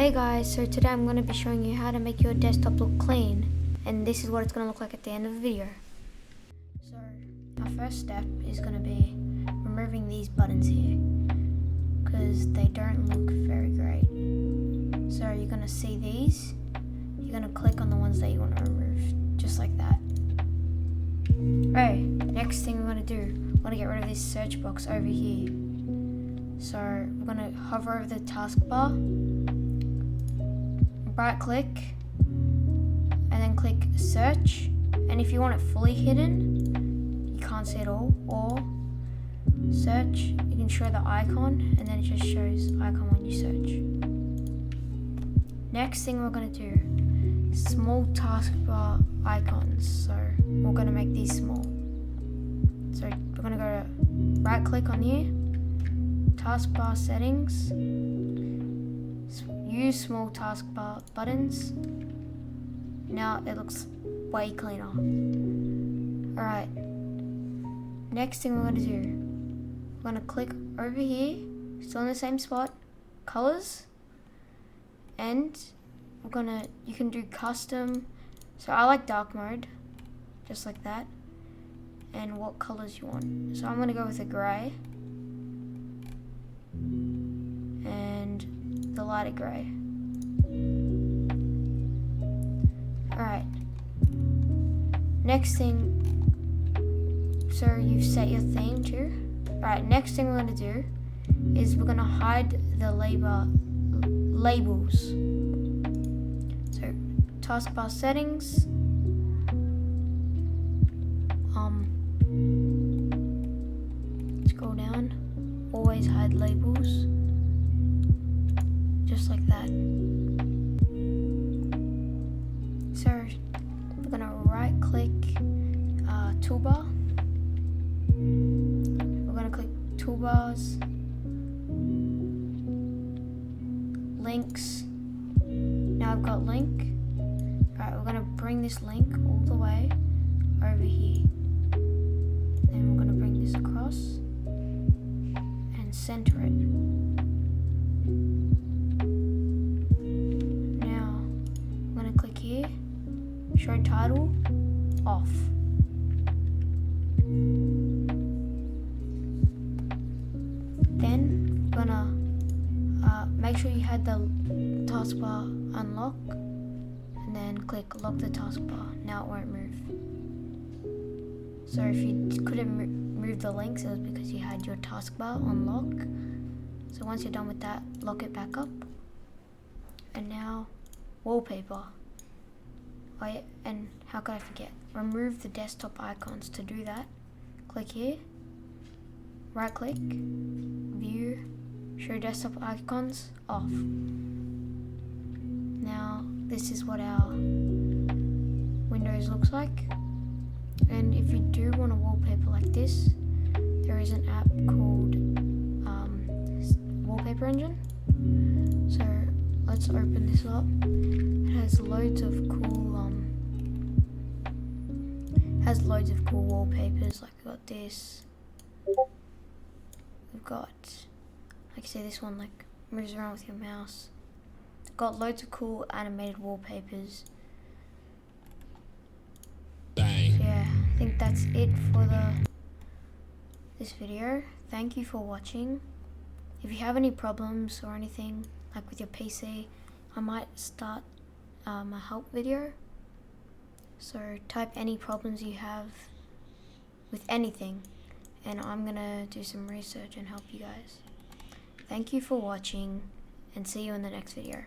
Hey guys, so today I'm going to be showing you how to make your desktop look clean, and this is what it's going to look like at the end of the video. So our first step is going to be removing these buttons here because they don't look very great. So you're going to see these, you're going to click on the ones that you want to remove, just like that. Alright, next thing we're going to do, we're going to get rid of this search box over here. So we're going to hover over the taskbar, right click, and then click search. And if you want it fully hidden, you can't see it all, or search, you can show the icon, and then it just shows icon when you search. Next thing we're going to do, small taskbar icons. So we're going to make these small. So we're going to go to right click on here, taskbar settings, use small taskbar buttons. Now it looks way cleaner. Alright, next thing we're going to do, we're going to click over here, still in the same spot, colors, and you can do custom. So I like dark mode, just like that, and what colors you want. So I'm going to go with a grey and the lighter grey. Alright, next thing, so you've set your theme too. Alright, next thing we're going to do is we're going to hide the labels. So taskbar settings, scroll down, always hide labels, just like that. So we're going to right click toolbar, we're going to click toolbars, links. Now I've got link. Alright, we're going to bring this link all the way over here, then we're going to bring this across and center it. Now I'm going to click here, show title off. Then we're gonna make sure you had the taskbar unlock, and then click lock the taskbar. Now it won't move. So if you couldn't move the links, it was because you had your taskbar on lock. So once you're done with that, lock it back up. And now wallpaper. Oh yeah, and how could I forget? Remove the desktop icons. To do that, click here, right click, view, show desktop icons off. Now this is what our Windows looks like. And if you do want a wallpaper like this, there is an app called Wallpaper Engine. So let's open this up. It has loads of cool wallpapers. Like we've got this. We've got, like you see, this one like moves around with your mouse. It's got loads of cool animated wallpapers. Bang. So yeah, I think that's it for this video. Thank you for watching. If you have any problems or anything like with your PC, I might start a help video. So type any problems you have with anything, and I'm gonna do some research and help you guys. Thank you for watching, and see you in the next video.